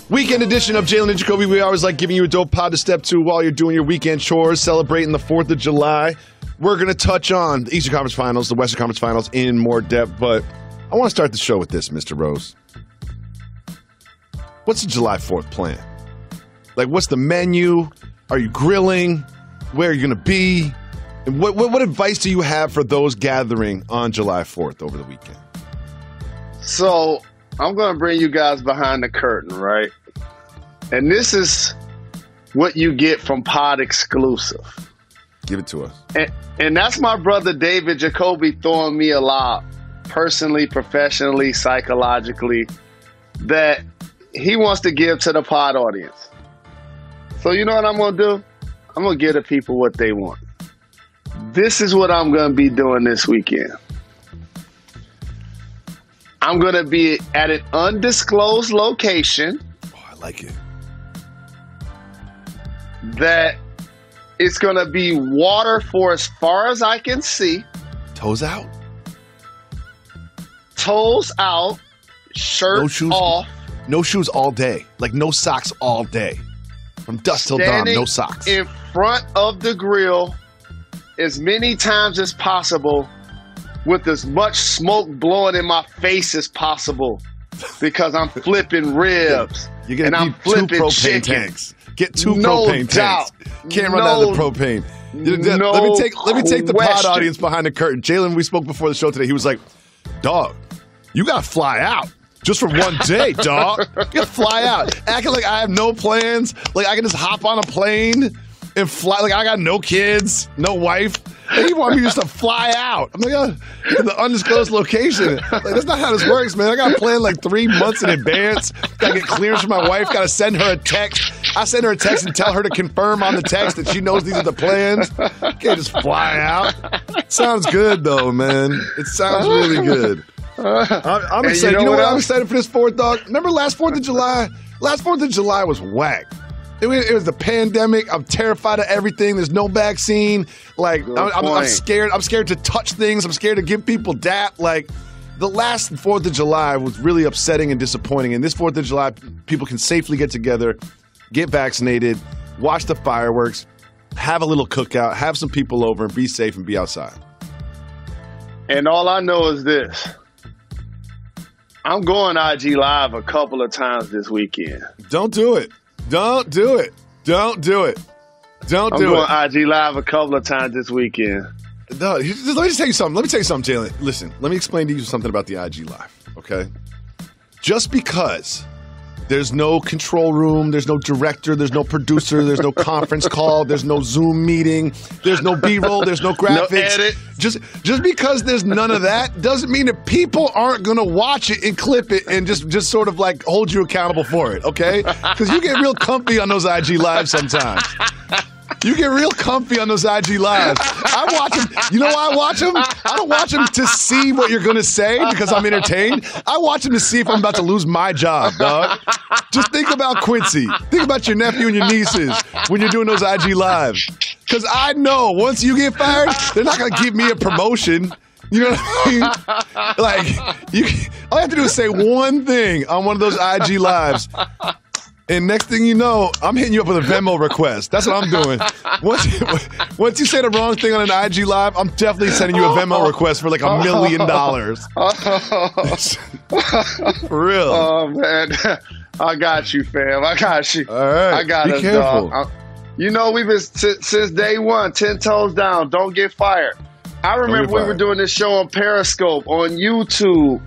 Weekend edition of Jalen and Jacoby. We always like giving you a dope pod to step to while you're doing your weekend chores, celebrating the 4th of July. We're going to touch on the Eastern Conference Finals, the Western Conference Finals in more depth, but I want to start the show with this, Mr. Rose. What's the July 4th plan? Like, what's the menu? Are you grilling? Where are you going to be? And what advice do you have for those gathering on July 4th over the weekend? So, I'm going to bring you guys behind the curtain, right? And this is what you get from Pod Exclusive. Give it to us. And that's my brother David Jacoby throwing me a lot, personally, professionally, psychologically, that he wants to give to the pod audience. So you know what I'm going to do? I'm going to give the people what they want. This is what I'm going to be doing this weekend. I'm going to be at an undisclosed location. Oh, I like it. That it's going to be water for as far as I can see. Toes out? Toes out. Shirt no shoes, off. No shoes all day. Like no socks all day. From dusk till dawn, no socks. In front of the grill as many times as possible, with as much smoke blowing in my face as possible, because I'm flipping ribs. You're gonna need flipping 2 propane chicken. tanks. Get 2 propane tanks. Can't run out of the propane. Let me take the pod audience behind the curtain. Jalen, we spoke before the show today. He was like, "Dog, you gotta fly out just for one day, dog. You gotta fly out, acting like I have no plans. Like I can just hop on a plane and fly. Like I got no kids, no wife." Like, you want me just to fly out? I'm like, the undisclosed location. Like, that's not how this works, man. I got to plan like 3 months in advance. Got to get clearance from my wife. Got to send her a text. I send her a text and tell her to confirm on the text that she knows these are the plans. Can't just fly out. Sounds good, though, man. It sounds really good. I'm excited. You know what? I'm excited for this 4th, dog. Remember last 4th of July? Last 4th of July was whack. It was the pandemic. I'm terrified of everything. There's no vaccine. Like I'm scared. I'm scared to touch things. I'm scared to give people dap. Like the last 4th of July was really upsetting and disappointing. And this 4th of July, people can safely get together, get vaccinated, watch the fireworks, have a little cookout, have some people over, and be safe and be outside. And all I know is this: I'm going IG Live a couple of times this weekend. Don't do it. Don't do it. Don't do it. Don't do it. I'm going IG Live a couple of times this weekend. No, let me just tell you something. Let me tell you something, Jalen. Listen, let me explain to you something about the IG Live, okay? Just because there's no control room, there's no director, there's no producer, there's no conference call, there's no Zoom meeting, there's no B-roll, there's no graphics. No edit. Just because there's none of that doesn't mean that people aren't going to watch it and clip it and just sort of like hold you accountable for it, okay? Because you get real comfy on those IG Lives sometimes. You get real comfy on those IG Lives. I watch them. You know why I watch them? I don't watch them to see what you're going to say because I'm entertained. I watch them to see if I'm about to lose my job, dog. Just think about Quincy. Think about your nephew and your nieces when you're doing those IG Lives. Because I know once you get fired, they're not going to give me a promotion. You know what I mean? Like, all you have to do is say one thing on one of those IG Lives. And next thing you know, I'm hitting you up with a Venmo request. That's what I'm doing. Once you say the wrong thing on an IG Live, I'm definitely sending you a Venmo request for like $1 million. For real. Oh, man. I got you, fam. I got you. All right. I got us, careful. dog. You know, we've been since day one, 10 toes down. Don't get fired. I remember we were doing this show on Periscope, on YouTube.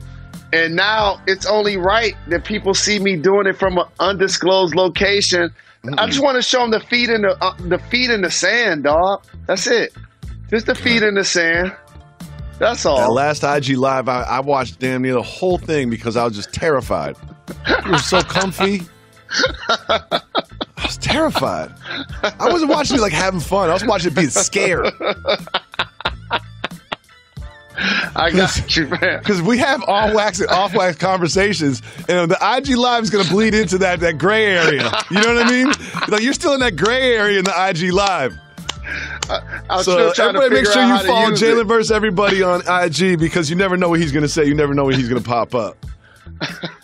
And now it's only right that people see me doing it from an undisclosed location. I just want to show them the feet in the sand, dog. That's it. Just the feet in the sand. That's all. That last IG Live, I watched damn near the whole thing because I was just terrified. It was so comfy. I was terrified. I wasn't watching it like having fun. I was watching it being scared. I got you, man. Because we have on-wax and off-wax conversations, and the IG Live is going to bleed into that gray area. You know what I mean? Like you're still in that gray area in the IG Live. So everybody make sure you follow Jalen versus everybody on IG because you never know what he's going to say. You never know when he's going to pop up.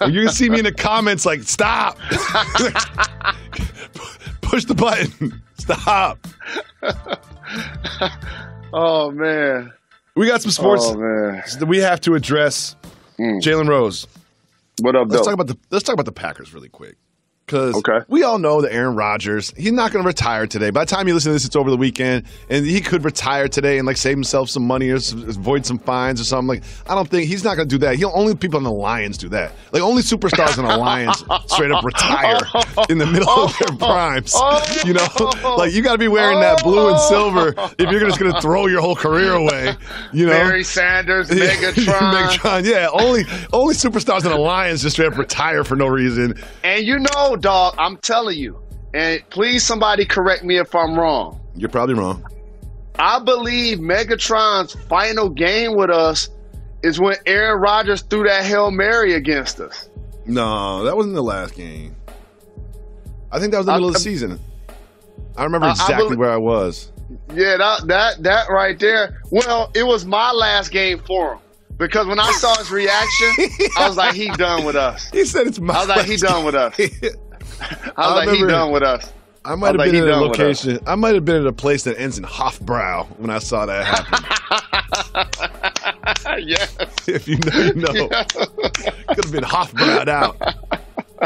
You're going to see me in the comments like, stop. Push the button. Stop. Oh, man. We got some sports that we have to address. Jalen Rose. What up, Let's talk about the Packers really quick. Because we all know that Aaron Rodgers, he's not going to retire today. By the time you listen to this, it's over the weekend, and he could retire today and like save himself some money or avoid some fines or something. Like, I don't think he's not going to do that. Only people in the Lions do that. Like, only superstars in the Lions straight up retire in the middle of their primes. You know, like you got to be wearing that blue and silver if you're just going to throw your whole career away. You know, Barry Sanders, Megatron. Yeah, only superstars in the Lions just straight up retire for no reason. And you know, dog, I'm telling you, and please somebody correct me if I'm wrong. You're probably wrong. I believe Megatron's final game with us is when Aaron Rodgers threw that Hail Mary against us. No, that wasn't the last game. I think that was the middle of the season. I remember exactly where I was. Yeah, that right there. Well, it was my last game for him. Because when I saw his reaction, I was like, he done with us. He said it's my I was like, he done with us. I was like, he done with us. I might have been at a location. I might have been at a place that ends in Hofbrau when I saw that happen. Yes. If you know, you know. Yes. Could have been Hofbraued out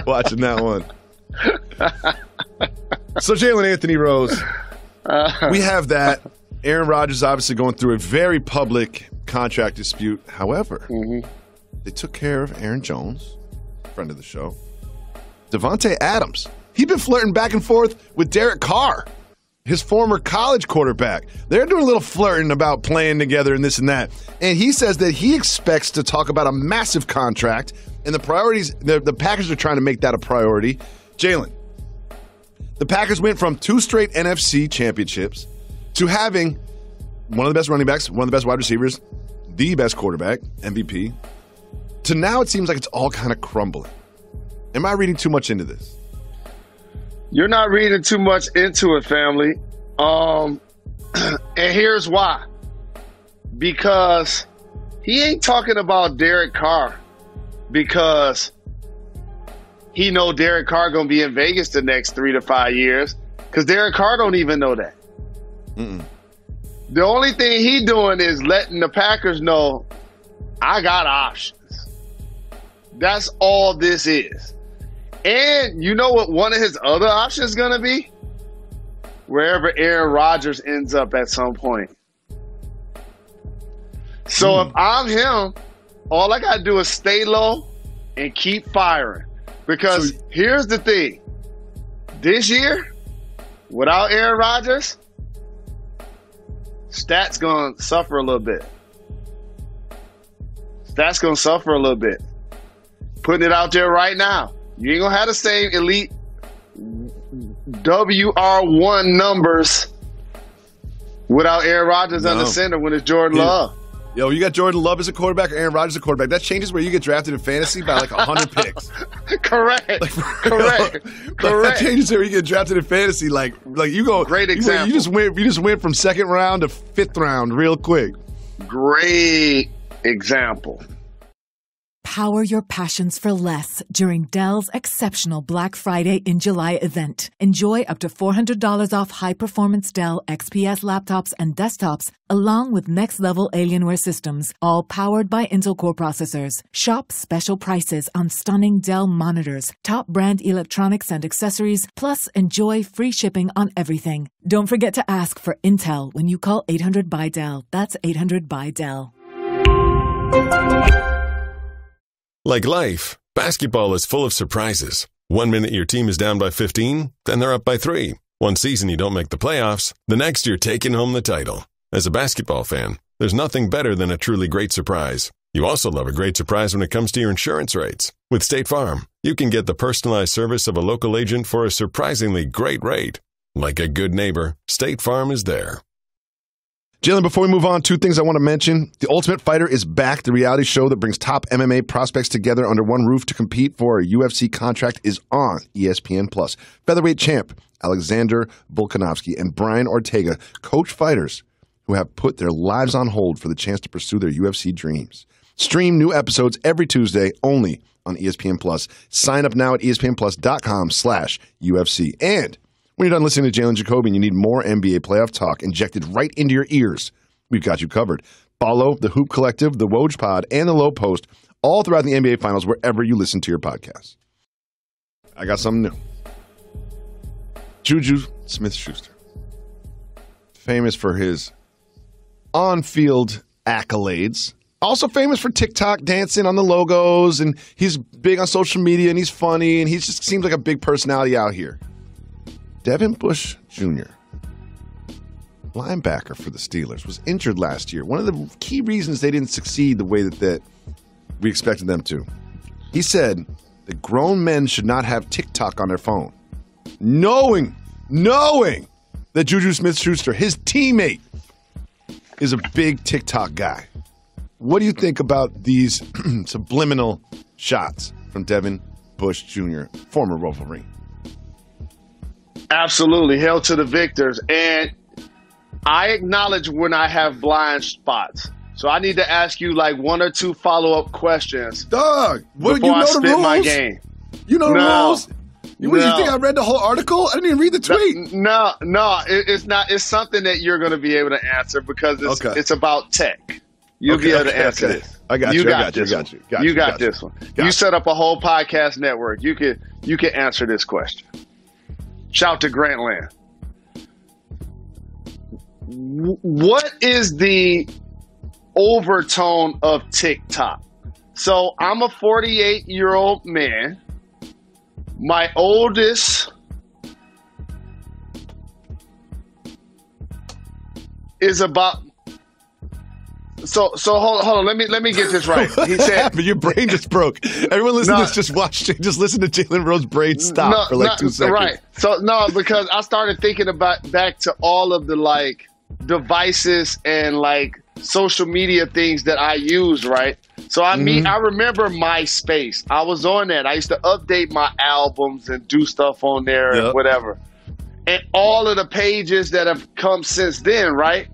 watching that one. So Jalen Anthony Rose, we have that. Aaron Rodgers obviously going through a very public contract dispute. However, they took care of Aaron Jones, friend of the show. Devontae Adams, he'd been flirting back and forth with Derek Carr, his former college quarterback. They're doing a little flirting about playing together and this and that. And he says that he expects to talk about a massive contract, and the priorities, the Packers are trying to make that a priority. Jalen, the Packers went from 2 straight NFC championships to having one of the best running backs, one of the best wide receivers, the best quarterback, MVP, to now it seems like it's all kind of crumbling. Am I reading too much into this? You're not reading too much into it, family. And here's why. Because he ain't talking about Derek Carr because he know Derek Carr going to be in Vegas the next 3 to 5 years, because Derek Carr don't even know that. The only thing he doing is letting the Packers know, I got options. That's all this is. And you know what one of his other options is going to be? Wherever Aaron Rodgers ends up at some point. So if I'm him, all I got to do is stay low and keep firing. Because here's the thing. This year, without Aaron Rodgers, stats going to suffer a little bit. Stats going to suffer a little bit. Putting it out there right now. You ain't going to have the same elite WR1 numbers without Aaron Rodgers under center when it's Jordan Love. Yo, you got Jordan Love as a quarterback or Aaron Rodgers as a quarterback. That changes where you get drafted in fantasy by like 100 picks. Correct. Like, correct. That changes where you get drafted in fantasy. Like you go. Great example. You just went from second round to fifth round real quick. Great example. Power your passions for less during Dell's exceptional Black Friday in July event. Enjoy up to $400 off high-performance Dell XPS laptops and desktops, along with next-level Alienware systems, all powered by Intel Core processors. Shop special prices on stunning Dell monitors, top brand electronics and accessories, plus enjoy free shipping on everything. Don't forget to ask for Intel when you call 800-BY-DELL. That's 800-BY-DELL. Like life, basketball is full of surprises. 1 minute your team is down by 15, then they're up by 3. One season you don't make the playoffs, the next you're taking home the title. As a basketball fan, there's nothing better than a truly great surprise. You also love a great surprise when it comes to your insurance rates. With State Farm, you can get the personalized service of a local agent for a surprisingly great rate. Like a good neighbor, State Farm is there. Jalen, before we move on, 2 things I want to mention. The Ultimate Fighter is back. The reality show that brings top MMA prospects together under one roof to compete for a UFC contract is on ESPN+. Featherweight champ Alexander Volkanovski and Brian Ortega coach fighters who have put their lives on hold for the chance to pursue their UFC dreams. Stream new episodes every Tuesday only on ESPN Plus. Sign up now at ESPNplus.com/UFC. And when you're done listening to Jalen and Jacoby and you need more NBA playoff talk injected right into your ears, we've got you covered. Follow the Hoop Collective, the Woj Pod, and the Low Post all throughout the NBA Finals wherever you listen to your podcasts. I got something new. Juju Smith-Schuster, famous for his on-field accolades, also famous for TikTok dancing on the logos, and he's big on social media, and he's funny, and he just seems like a big personality out here. Devin Bush Jr., linebacker for the Steelers, was injured last year. One of the key reasons they didn't succeed the way that we expected them to. He said that grown men should not have TikTok on their phone. Knowing that Juju Smith-Schuster, his teammate, is a big TikTok guy. What do you think about these subliminal shots from Devin Bush Jr., former Wolverine? Absolutely. Hail to the victors. And I acknowledge when I have blind spots. So I need to ask you like one or two follow-up questions. Dog, before you know I spit my game. You know the rules? What do you think? I read the whole article? I didn't even read the tweet. No, it's not. It's something that you're going to be able to answer because it's about tech. You'll be able to answer this. I got you. You got this one. You set up a whole podcast network. You can answer this question. Shout to Grantland. What is the overtone of TikTok? So I'm a 48-year-old man. My oldest is about. So hold on. Let me get this right. He said, "Your brain just broke." Everyone listening to this just listen to Jalen Rose's brain stop for like 2 seconds. Right. So because I started thinking back to all of the like devices and like social media things that I use, right? So I remember MySpace. I was on that. I used to update my albums and do stuff on there and whatever. And all of the pages that have come since then, right?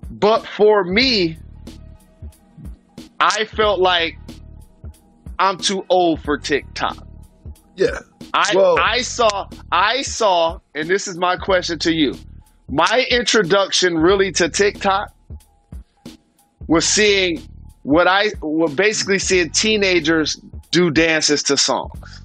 But for me, I felt like I'm too old for TikTok. Yeah. I saw, and this is my question to you. My introduction really to TikTok was seeing basically seeing teenagers do dances to songs.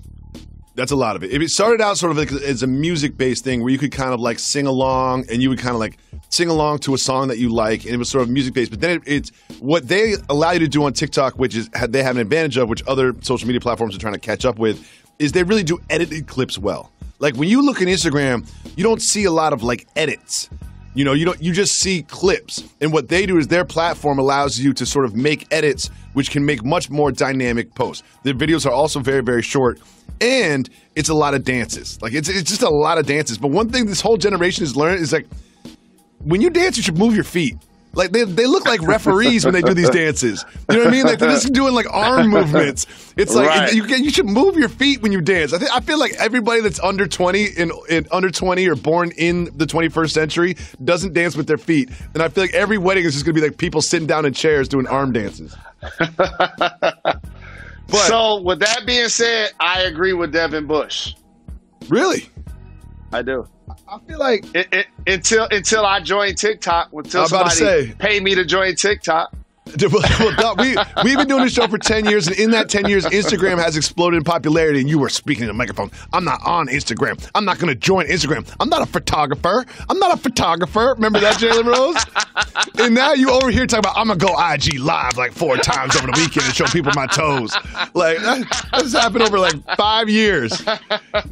That's a lot of it. It started out sort of like as a music-based thing where you could kind of like sing along, and you would kind of like sing along to a song that you like, and it was sort of music-based. But then it's what they allow you to do on TikTok, which is they have an advantage of, which other social media platforms are trying to catch up with, is they really do edited clips well. Like when you look at Instagram, you don't see a lot of like edits. You just see clips. And what they do is their platform allows you to sort of make edits, which can make much more dynamic posts. Their videos are also very, very short. And it's a lot of dances. Like it's just a lot of dances. But one thing this whole generation has learned is like when you dance, you should move your feet. Like they look like referees when they do these dances. You know what I mean? Like they're just doing like arm movements. It's like you should move your feet when you dance. I feel like everybody that's under 20 under 20 or born in the 21st century doesn't dance with their feet. And I feel like every wedding is just going to be like people sitting down in chairs doing arm dances. So with that being said, I agree with Devin Bush. Really? I do. I feel like until I joined TikTok, until somebody paid me to join TikTok. We've been doing this show for 10 years, and in that 10 years, Instagram has exploded in popularity, and you were speaking in a microphone. I'm not on Instagram. I'm not going to join Instagram. I'm not a photographer. Remember that, Jalen Rose? And now you over here talking about, I'm going to go IG live like 4 times over the weekend and show people my toes. Like, that's happened over like 5 years. So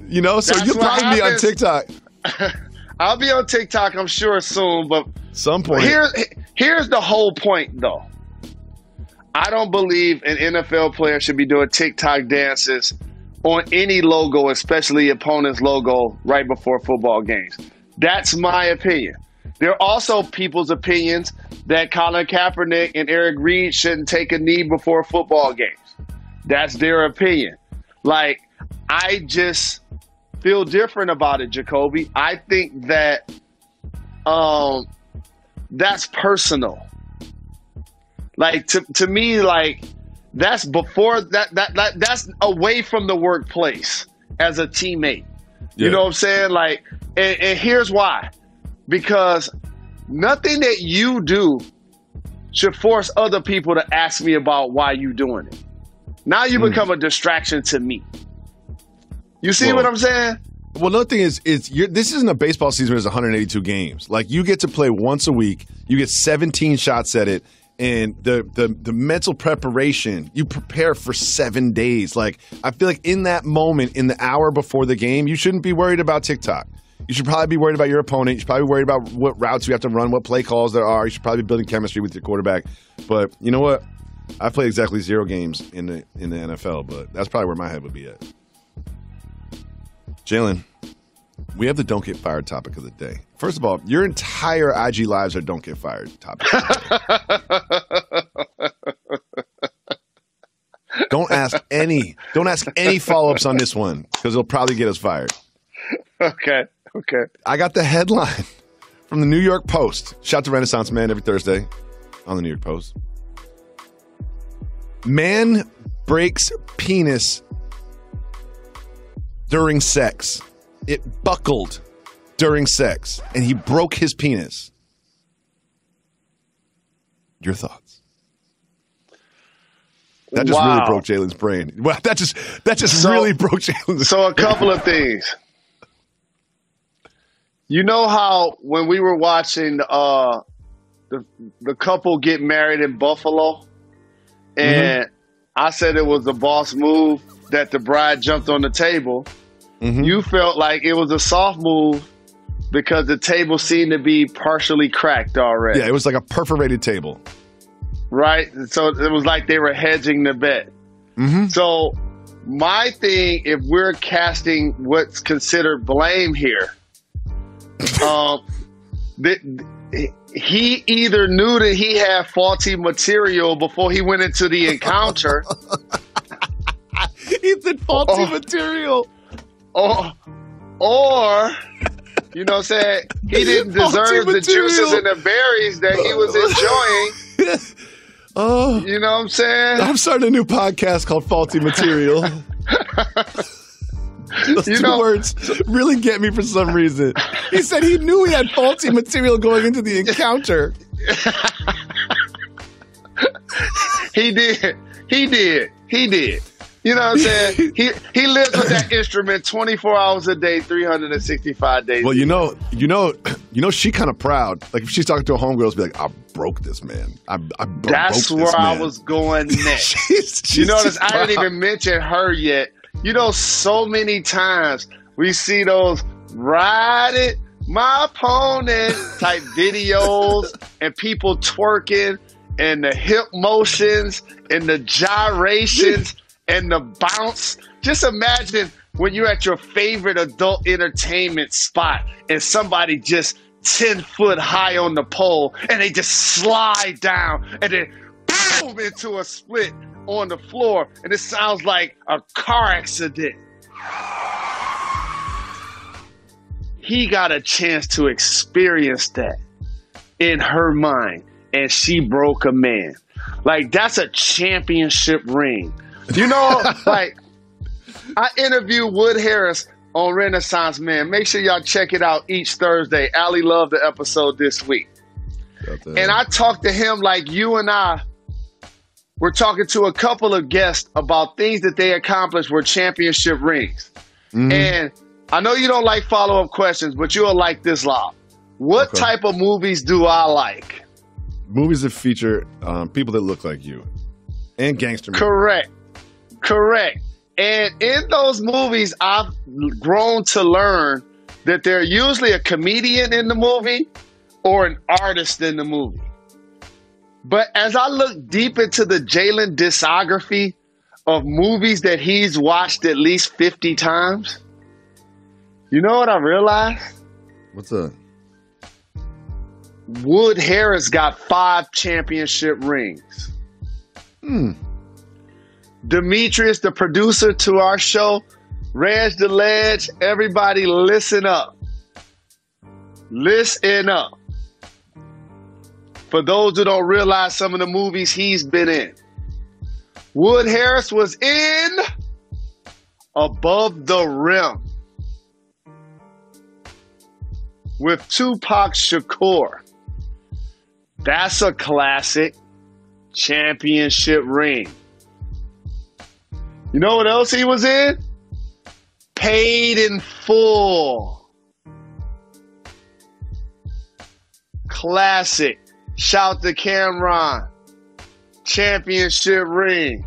you'll probably be on TikTok. I'll be on TikTok, I'm sure, soon, but some point. Here's the whole point, though. I don't believe an NFL player should be doing TikTok dances on any logo, especially opponent's logo, right before football games. That's my opinion. There are also people's opinions that Colin Kaepernick and Eric Reid shouldn't take a knee before football games. That's their opinion. Like, I just feel different about it, Jacoby. I think that that's personal. Like to me, like that's before that's away from the workplace as a teammate. You know what I'm saying? Like, and here's why. Because nothing that you do should force other people to ask me about why you doing it. Now you become a distraction to me. You see what I'm saying? Well, another thing is this isn't a baseball season where there's 182 games. Like, you get to play once a week. You get 17 shots at it. And the mental preparation, you prepare for 7 days. Like, I feel like in that moment, in the hour before the game, you shouldn't be worried about TikTok. You should probably be worried about your opponent. You should probably be worried about what routes you have to run, what play calls there are. You should probably be building chemistry with your quarterback. But you know what? I played exactly 0 games in the NFL, but that's probably where my head would be at. Jalen, we have the don't get fired topic of the day. First of all, your entire IG lives are don't get fired topic. Don't ask any follow-ups on this one, because it'll probably get us fired. Okay. I got the headline from the New York Post. Shout to Renaissance Man every Thursday on the New York Post. Man breaks penis during sex. It buckled during sex, and he broke his penis. Your thoughts? That just really broke Jalen's brain. Well, that just really broke Jalen's brain. So a couple of things. You know how when we were watching the couple get married in Buffalo, and I said it was a boss move that the bride jumped on the table, you felt like it was a soft move because the table seemed to be partially cracked already. Yeah, it was like a perforated table. Right? So it was like they were hedging the bet. So my thing, if we're casting what's considered blame here, he either knew that he had faulty material before he went into the encounter. He said faulty material. Or, you know what I'm saying, he didn't deserve the juices and the berries that he was enjoying. You know what I'm saying? I'm starting a new podcast called Faulty Material. Those two words really get me for some reason. He said he knew he had faulty material going into the encounter. He did. You know what I'm saying? He lives with that instrument 24 hours a day, 365 days. Well, you know, she kind of proud. Like, if she's talking to a homegirl, be like, "I broke this man. I broke That's this where man." I was going next. You notice I didn't even mention her yet. You know, so many times we see those ride it, my opponent type videos and people twerking and the hip motions and the gyrations and the bounce. Just imagine when you're at your favorite adult entertainment spot and somebody just 10 foot high on the pole and they just slide down and then boom into a split on the floor, and it sounds like a car accident. He got a chance to experience that in her mind, and she broke a man. Like, that's a championship ring. You know, like, I interview Wood Harris on Renaissance Man. Make sure y'all check it out each Thursday. Allie loved the episode this week. And I talked to him like you and I were talking to a couple of guests about things that they accomplished with championship rings. And I know you don't like follow-up questions, but you'll like this lot. What type of movies do I like? Movies that feature people that look like you. And gangster movies. Correct. And in those movies, I've grown to learn that they're usually a comedian in the movie or an artist in the movie. But as I look deep into the Jalen discography of movies that he's watched at least 50 times, you know what I realized? What's that? Wood Harris got 5 championship rings. Demetrius, the producer to our show, Reg the Ledge, everybody listen up. Listen up. For those who don't realize some of the movies he's been in, Wood Harris was in Above the Rim with Tupac Shakur. That's a classic. Championship ring. You know what else he was in? Paid in Full. Classic. Shout to Cameron. Championship ring.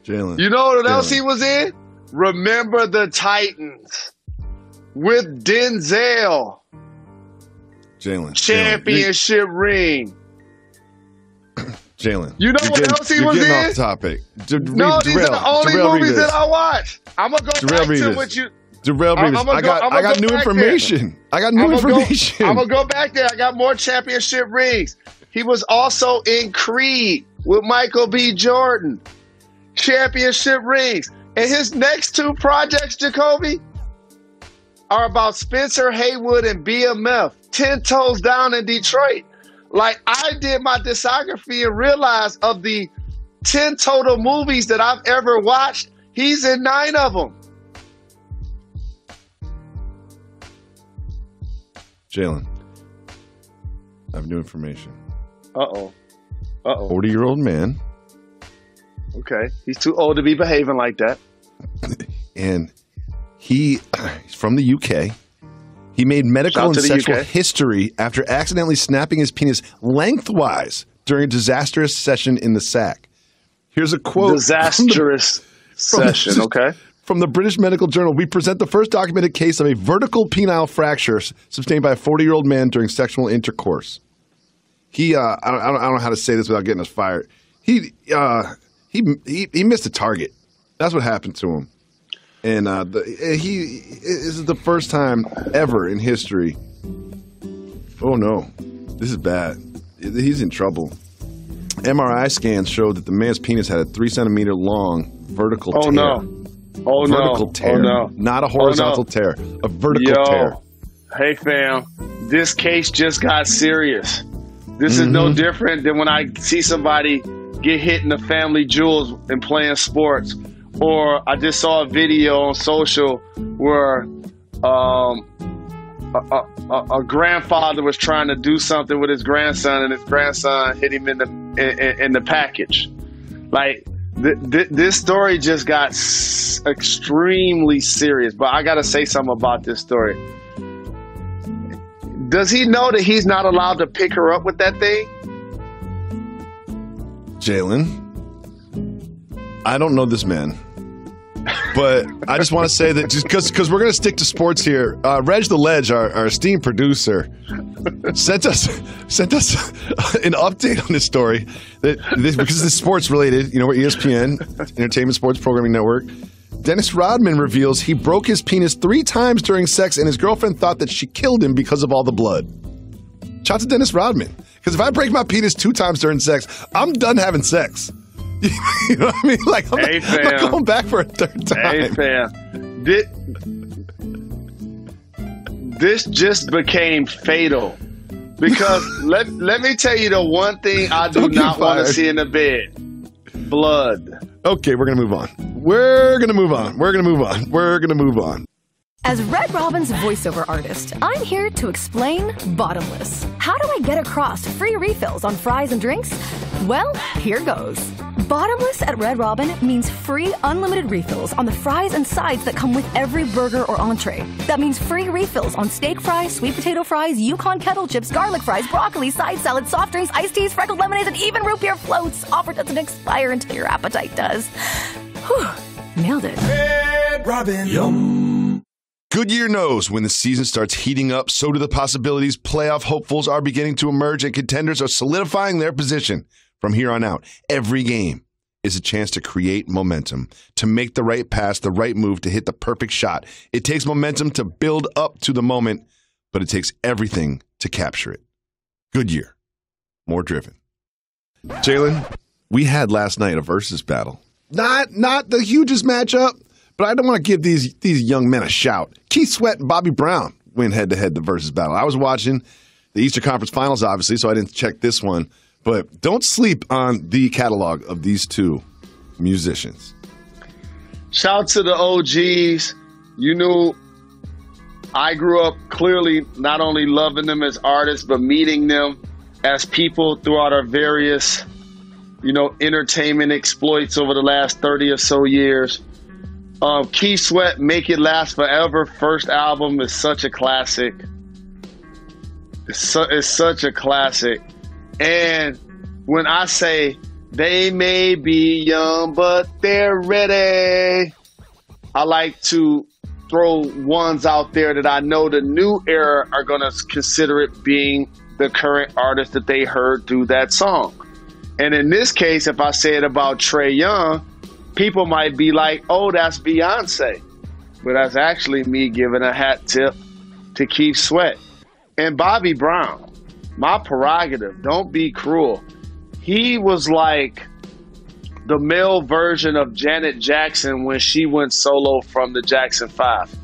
Jalen. You know what else he was in? Remember the Titans with Denzel. Jalen. Championship ring. Jalen. You know what else he was in? You're getting off topic. No, these are the only movies that I watch. I'm going to go back to what you... Darrell Revis. I got new information. I got new information. I'm going to go back there. I got more championship rings. He was also in Creed with Michael B. Jordan. Championship rings. And his next two projects, Jacoby, are about Spencer Haywood and BMF. 10 Toes Down in Detroit. Like, I did my discography and realized of the 10 total movies that I've ever watched, he's in 9 of them. Jalen, I have new information. Uh-oh. 40-year-old man. Okay. He's too old to be behaving like that. And he's from the UK. He made medical and sexual history after accidentally snapping his penis lengthwise during a disastrous session in the sack. Here's a quote. Disastrous session, okay. From the British Medical Journal, we present the first documented case of a vertical penile fracture sustained by a 40-year-old man during sexual intercourse. He, I don't know how to say this without getting us fired. He missed a target. That's what happened to him. And this is the first time ever in history. Oh no, this is bad. He's in trouble. MRI scans showed that the man's penis had a 3 centimeter long vertical tear. Vertical tear. Oh no. Not a horizontal tear. A vertical tear. Hey fam, this case just got serious. This is no different than when I see somebody get hit in the family jewels and playing sports. Or I just saw a video on social where a grandfather was trying to do something with his grandson, and his grandson hit him in the package. Like this story just got extremely serious. But I got to say something about this story. Does he know that he's not allowed to pick her up with that thing? Jalen, I don't know this man. But I just want to say that just because we're going to stick to sports here, Reg the Ledge, our esteemed producer, sent us an update on this story because this is sports related. You know, we're ESPN, Entertainment Sports Programming Network. Dennis Rodman reveals he broke his penis 3 times during sex, and his girlfriend thought that she killed him because of all the blood. Shout out to Dennis Rodman, because if I break my penis 2 times during sex, I'm done having sex. You know what I mean? Like, I'm not going back for a 3rd time. Hey, fam. This just became fatal. Because let me tell you the one thing I do not want to see in the bed. Blood. Okay, we're going to move on. We're going to move on. As Red Robin's voiceover artist, I'm here to explain Bottomless. How do I get across free refills on fries and drinks? Well, here goes. Bottomless at Red Robin means free unlimited refills on the fries and sides that come with every burger or entree. That means free refills on steak fries, sweet potato fries, Yukon kettle chips, garlic fries, broccoli, side salad, soft drinks, iced teas, freckled lemonades, and even root beer floats. Offer doesn't expire until your appetite does. Whew, nailed it. Red Robin. Yum. Goodyear knows when the season starts heating up, so do the possibilities. Playoff hopefuls are beginning to emerge, and contenders are solidifying their position. From here on out, every game is a chance to create momentum, to make the right pass, the right move, to hit the perfect shot. It takes momentum to build up to the moment, but it takes everything to capture it. Goodyear, more driven. Jalen, we had last night a versus battle. Not the hugest matchup, but I don't want to give these young men a shout. Keith Sweat and Bobby Brown went head-to-head the versus battle. I was watching. the Eastern Conference Finals, obviously, so I didn't check this one. But don't sleep on the catalog of these two musicians. Shout out to the OGs. You knew I grew up clearly not only loving them as artists, but meeting them as people throughout our various, entertainment exploits over the last 30 or so years. Keith Sweat, Make It Last Forever, first album is such a classic. It's such a classic. And when I say they may be young, but they're ready, I like to throw ones out there that I know the new era are going to consider it being the current artist that they heard do that song. And in this case, if I say it about Trae Young, people might be like, oh, that's Beyonce. But that's actually me giving a hat tip to Keith Sweat. And Bobby Brown, my prerogative, don't be cruel. He was like the male version of Janet Jackson when she went solo from the Jackson 5.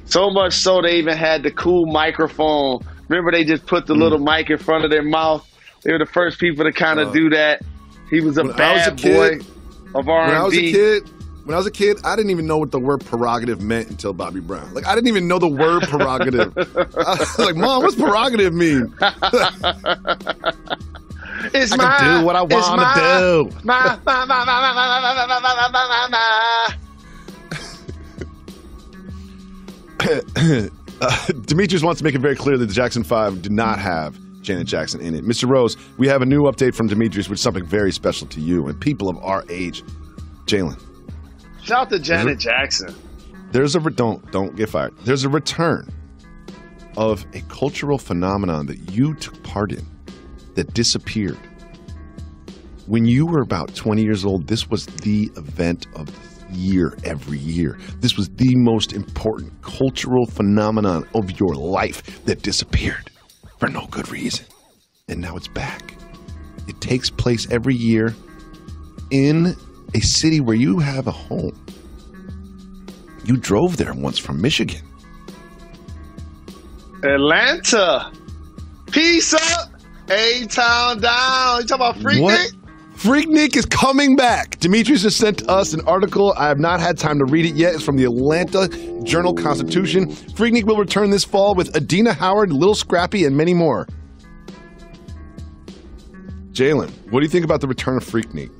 So much so they even had the cool microphone. Remember, they just put the little mic in front of their mouth? They were the first people to kind of do that. He was a bad boy of R&B. When I was a kid, I didn't even know what the word prerogative meant until Bobby Brown. Like, I didn't even know the word prerogative. I was like, Mom, what's prerogative mean? It's I can do what I want to do. Demetrius wants to make it very clear that the Jackson 5 did not have Janet Jackson in it. Mr. Rose, we have a new update from Demetrius, which is something very special to you and people of our age. Jalen. Shout out to Janet Jackson. Don't get fired. There's a return of a cultural phenomenon that you took part in that disappeared. When you were about 20 years old, this was the event of the year every year. This was the most important cultural phenomenon of your life that disappeared for no good reason. And now it's back. It takes place every year in a city where you have a home. You drove there once from Michigan. Atlanta. Peace up. A-Town down. You talking about Freaknik? What? Freaknik is coming back. Demetrius just sent us an article. I have not had time to read it yet. It's from the Atlanta Journal-Constitution. Freaknik will return this fall with Adina Howard, Lil Scrappy, and many more. Jalen, what do you think about the return of Freaknik?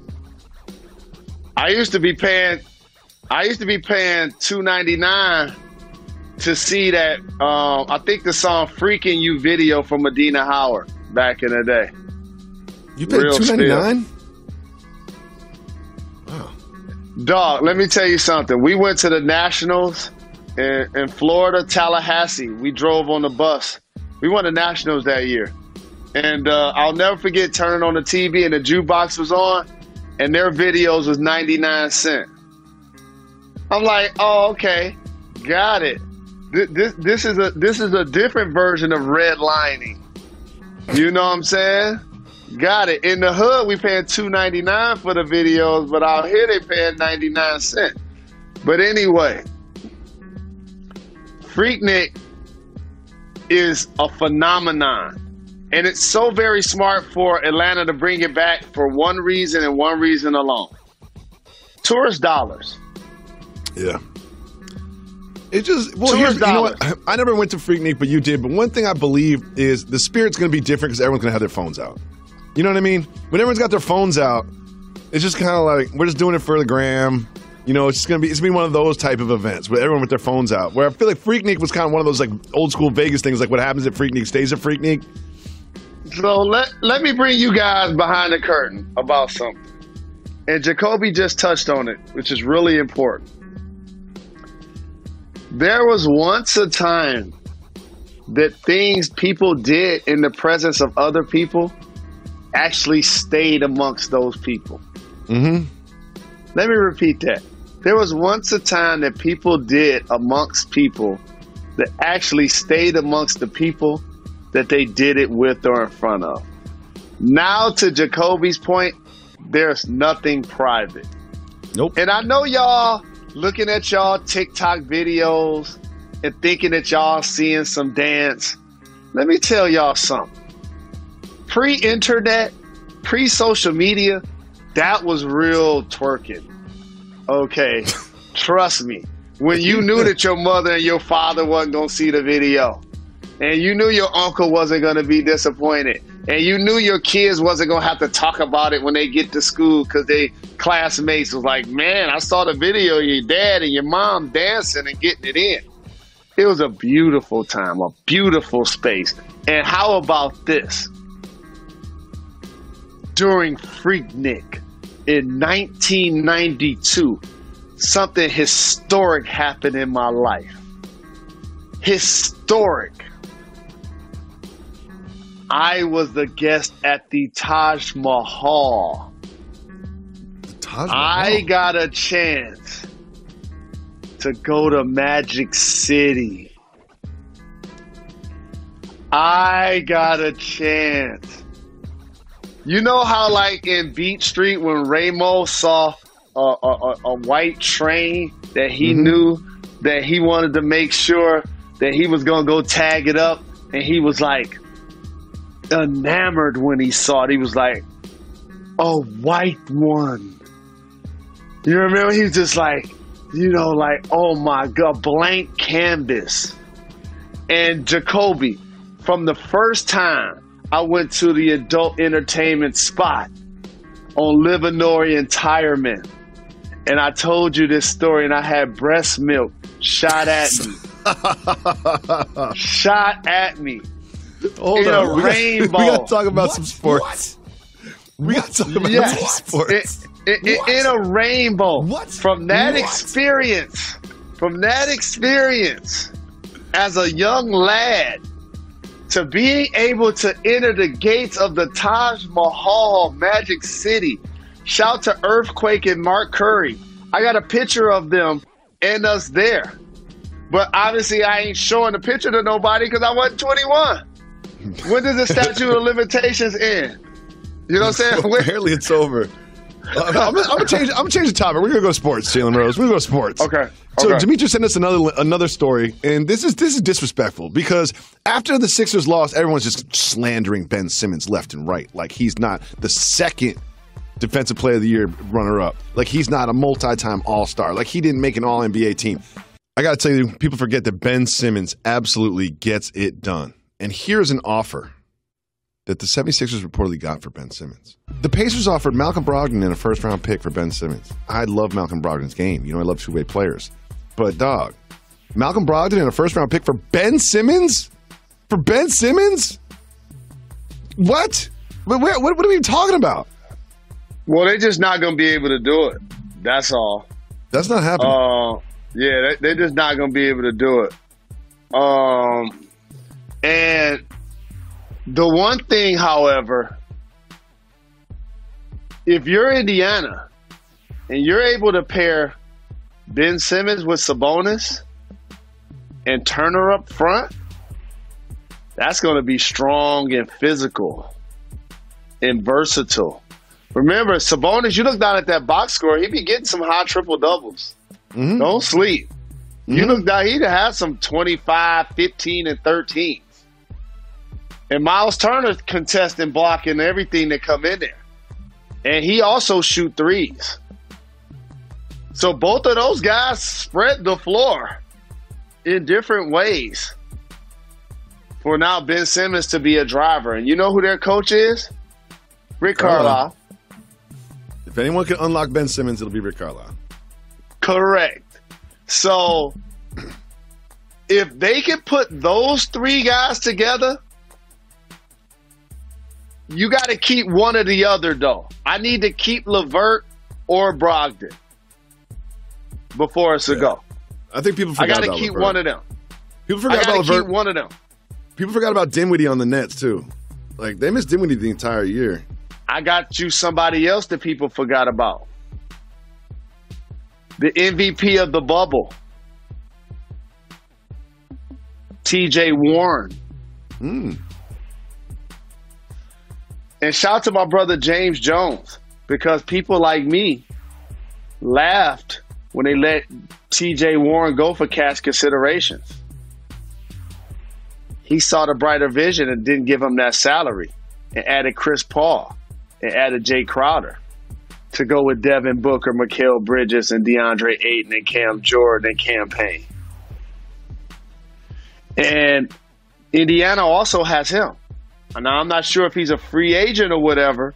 I used to be paying $2.99 to see that. I think the song "Freaking You" video from Adina Howard back in the day. You paid $2.99? Wow. Dog, let me tell you something. We went to the Nationals in Florida, Tallahassee. We drove on the bus. We won the Nationals that year. And I'll never forget turning on the TV and the jukebox was on, and their videos was 99 cents. I'm like, oh, okay, got it. This is a different version of redlining. You know what I'm saying? Got it. In the hood, we paying $2.99 for the videos, but out here they paying 99 cents. But anyway, Freaknik is a phenomenon. And it's so very smart for Atlanta to bring it back for one reason and one reason alone. Tourist dollars. Yeah. It just, well, you know what? I never went to Freaknik, but you did. But one thing I believe is the spirit's going to be different because everyone's going to have their phones out. You know what I mean? When everyone's got their phones out, it's just kind of like, we're just doing it for the gram. You know, it's going to be one of those type of events with everyone with their phones out. Where I feel like Freaknik was kind of one of those like old school Vegas things, like what happens at Freaknik stays at Freaknik. So let me bring you guys behind the curtain about something. And Jacoby just touched on it, which is really important. There was once a time that things people did in the presence of other people actually stayed amongst those people. Mm-hmm. Let me repeat that. There was once a time that people did amongst people that actually stayed amongst the people that they did it with or in front of. Now, to Jacoby's point, there's nothing private. Nope. And I know y'all looking at y'all TikTok videos and thinking that y'all seeing some dance. let me tell y'all something. Pre-internet, pre-social media, that was real twerking. Okay, trust me. When you knew that your mother and your father wasn't going to see the video, and you knew your uncle wasn't going to be disappointed, and you knew your kids wasn't going to have to talk about it when they get to school because they classmates was like, man, I saw the video of your dad and your mom dancing and getting it in. It was a beautiful time, a beautiful space. And how about this? During Freaknik in 1992, something historic happened in my life. Historic. I was the guest at the Taj Mahal. I got a chance to go to Magic City. I got a chance. You know how, like in Beach Street, when Ramo saw a white train that he knew that he wanted to make sure that he was going to go tag it up, and he was like enamored when he saw it. He was like, a white one. You remember? He was just like, you know, like, oh my God, blank canvas. And Jacoby, from the first time I went to the adult entertainment spot on Livernois and Tireman, and I told you this story, and I had breast milk shot at me. Shot at me. Hold on. Rainbow. We got to talk about some sports. We got to talk about some sports. In a rainbow. From that experience, as a young lad, to being able to enter the gates of the Taj Mahal, Magic City. Shout to Earthquake and Mark Curry. I got a picture of them and us there. But obviously I ain't showing the picture to nobody because I wasn't 21. When does the statute of limitations end? You know what I'm saying? Apparently it's over. I'm gonna change the topic. We're gonna go sports, Jalen Rose. We're gonna go sports. Okay. So Demetrius sent us another story, and this is disrespectful because after the Sixers lost, everyone's just slandering Ben Simmons left and right, like he's not the second Defensive Player of the Year runner-up, like he's not a multi-time All-Star, like he didn't make an All-NBA team. I gotta tell you, people forget that Ben Simmons absolutely gets it done, and here's an offer that the 76ers reportedly got for Ben Simmons. The Pacers offered Malcolm Brogdon and a first-round pick for Ben Simmons. I love Malcolm Brogdon's game. You know, I love two-way players. But, dog, Malcolm Brogdon and a first-round pick for Ben Simmons? For Ben Simmons? What? What are we even talking about? Well, they're just not going to be able to do it. That's all. That's not happening. Yeah, they're just not going to be able to do it. And the one thing, however, if you're Indiana and you're able to pair Ben Simmons with Sabonis and Turner up front, that's going to be strong and physical and versatile. Remember, Sabonis, you look down at that box score, he be getting some high triple-doubles. Mm-hmm. Don't sleep. Mm-hmm. You look down, he'd have some 25, 15, and 13. And Miles Turner contesting, blocking everything that come in there. And he also shoot threes. So both of those guys spread the floor in different ways for now Ben Simmons to be a driver. And you know who their coach is? Rick Carlisle. If anyone can unlock Ben Simmons, it'll be Rick Carlisle. Correct. So if they can put those three guys together, you got to keep one or the other, though. I need to keep LeVert or Brogdon before it's a go. I think people forgot about I got to keep one of them. People forgot about LeVert. Keep one of them. People forgot about Dinwiddie on the Nets, too. Like, they missed Dinwiddie the entire year. I got you somebody else that people forgot about. The MVP of the bubble. TJ Warren. And shout out to my brother James Jones, because people like me laughed when they let TJ Warren go for cash considerations. he saw the brighter vision and didn't give him that salary and added Chris Paul and added Jay Crowder to go with Devin Booker, Mikal Bridges, and DeAndre Ayton, and Cam Jordan, and Cam Payne. And Indiana also has him. Now, I'm not sure if he's a free agent or whatever,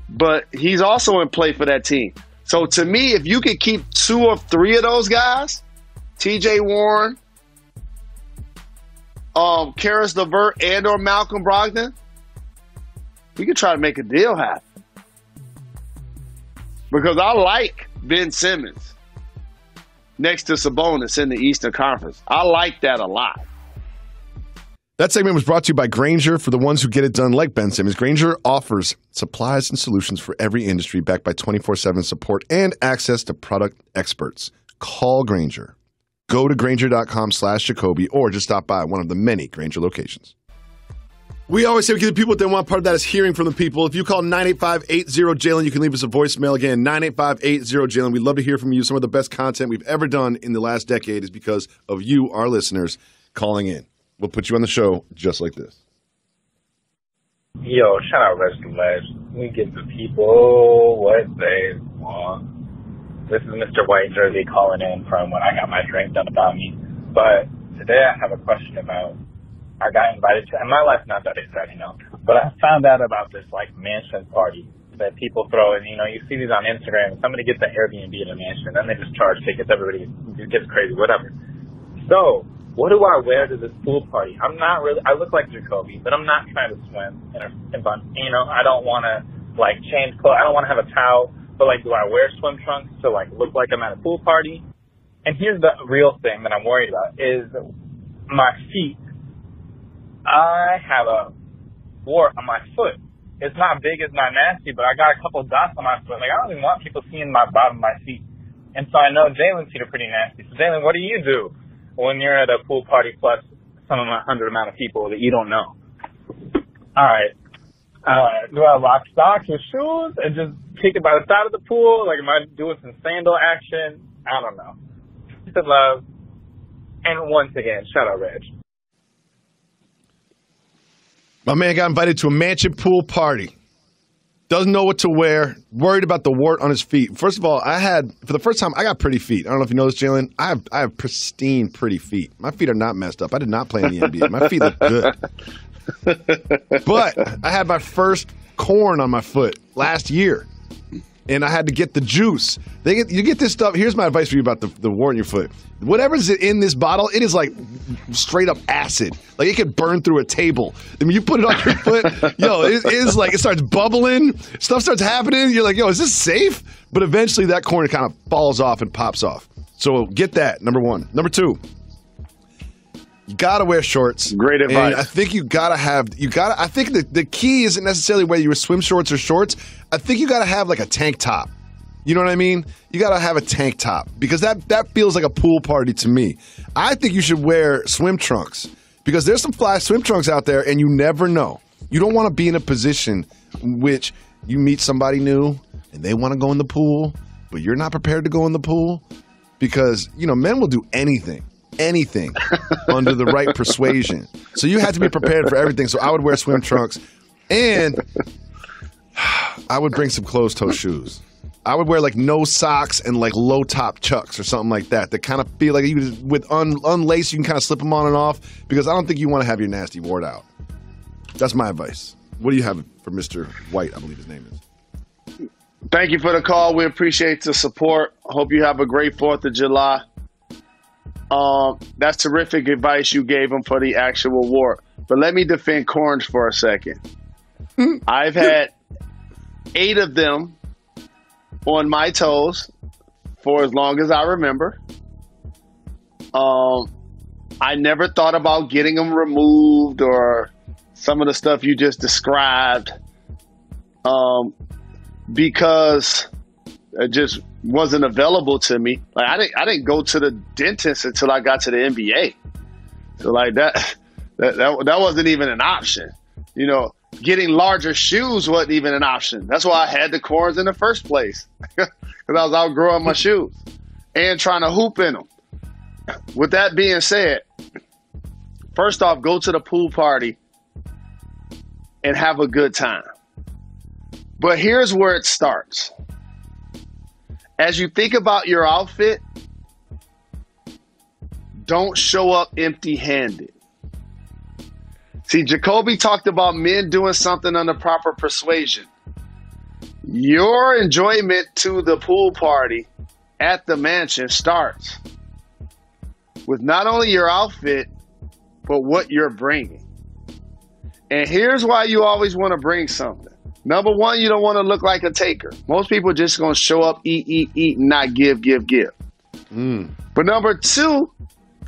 but he's also in play for that team. So to me, if you could keep 2 or 3 of those guys, TJ Warren, Karis LeVert, and or Malcolm Brogdon, we could try to make a deal happen. Because I like Ben Simmons next to Sabonis in the Eastern Conference. I like that a lot. That segment was brought to you by Granger. For the ones who get it done like Ben Simmons, Granger offers supplies and solutions for every industry backed by 24/7 support and access to product experts. Call Granger. Go to Granger.com/Jacoby or just stop by one of the many Granger locations. We always say we give the people what they want. Part of that is hearing from the people. If you call 985-80-JALEN, you can leave us a voicemail. Again, 985-80-JALEN. We'd love to hear from you. Some of the best content we've ever done in the last decade is because of you, our listeners, calling in. We'll put you on the show just like this. Yo, shout out Rest of Ledge. We give the people what they want. This is Mr. White Jersey calling in from when I got my drink done about me. But today I have a question about, I got invited to, and my life's not that exciting, but I found out about this, mansion party that people throw, and, you see these on Instagram. Somebody gets an Airbnb at a mansion, and then they just charge tickets. Everybody gets crazy, whatever. So, what do I wear to this pool party? I look like Jacoby, but I'm not trying to swim in fun. I don't want to, change clothes. I don't want to have a towel, but, do I wear swim trunks to, look like I'm at a pool party? And here's the real thing that I'm worried about is my feet. I have a wart on my foot. It's not big, it's not nasty, but I got a couple dots on my foot. I don't even want people seeing my bottom of my feet. And so I know Jalen's feet are pretty nasty. So Jalen, what do you do when you're at a pool party plus some 100 amount of people that you don't know? All right. Do I rock socks with shoes and just kick it by the side of the pool? Am I doing some sandal action? I don't know. Peace and love. And once again, shout out Reg. My man got invited to a mansion pool party. Doesn't know what to wear. Worried about the wart on his feet. First of all, for the first time, I got pretty feet. I don't know if you know this, Jalen. I have pristine, pretty feet. My feet are not messed up. I did not play in the NBA. My feet look good. But I had my first corn on my foot last year, and I had to get the juice. You get this stuff. Here's my advice for you about the wart in your foot. Whatever's in this bottle, it is straight up acid. It could burn through a table. I mean, you put it on your foot, it starts bubbling. Stuff starts happening. You're like, is this safe? But eventually that corn kind of falls off and pops off. So get that, number one. Number two, you gotta wear shorts. Great advice. And I think I think the key isn't necessarily whether you wear swim shorts or shorts. I think you gotta have a tank top. You know what I mean? You got to have a tank top because that feels like a pool party to me. I think you should wear swim trunks because there's some fly swim trunks out there and you never know. You don't want to be in a position in which you meet somebody new and they want to go in the pool, but you're not prepared to go in the pool because, men will do anything under the right persuasion. So you have to be prepared for everything. So I would wear swim trunks and I would bring some closed-toe shoes. I would wear no socks and low top Chucks or something like that kind of feel like with unlaced, you can kind of slip them on and off because I don't think you want to have your nasty wart out. That's my advice. What do you have for Mr. White, I believe his name is? Thank you for the call. We appreciate the support. Hope you have a great 4th of July. That's terrific advice you gave him for the actual wart. But let me defend corns for a second. I've had 8 of them on my toes for as long as I remember. I never thought about getting them removed or some of the stuff you just described because it just wasn't available to me. I didn't go to the dentist until I got to the NBA. So that wasn't even an option. Getting larger shoes wasn't even an option. That's why I had the corns in the first place because I was outgrowing my shoes and trying to hoop in them. With that being said, First off, go to the pool party and have a good time. But here's where it starts. As you think about your outfit, don't show up empty-handed. See, Jacoby talked about men doing something under proper persuasion. Your enjoyment to the pool party at the mansion starts with not only your outfit, but what you're bringing. And here's why you always want to bring something. Number one, you don't want to look like a taker. Most people are just going to show up, eat, and not give. But number two,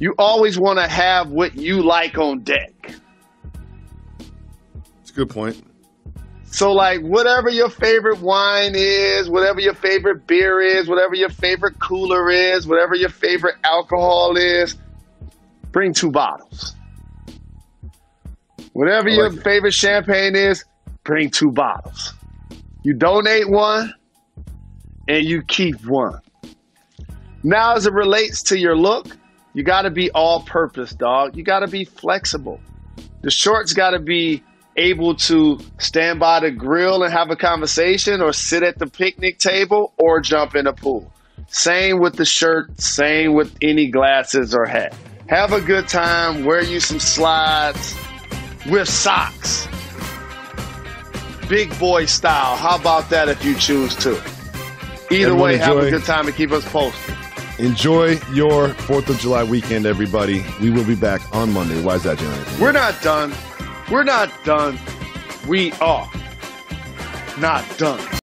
you always want to have what you like on deck. That's a good point. So, like, whatever your favorite wine is, whatever your favorite beer is, whatever your favorite cooler is, whatever your favorite alcohol is, bring 2 bottles. Whatever your favorite champagne is, bring 2 bottles. You donate one, and you keep one. Now, as it relates to your look, you got to be all-purpose, dog. You got to be flexible. The shorts got to be able to stand by the grill and have a conversation, or sit at the picnic table, or jump in a pool. Same with the shirt, same with any glasses or hat. Have a good time, wear you some slides with socks. Big boy style. How about that if you choose to? Either way, have a good time and keep us posted. Enjoy your 4th of July weekend, everybody. We will be back on Monday. Why is that, Jalen? We're not done. We're not done. We are not done.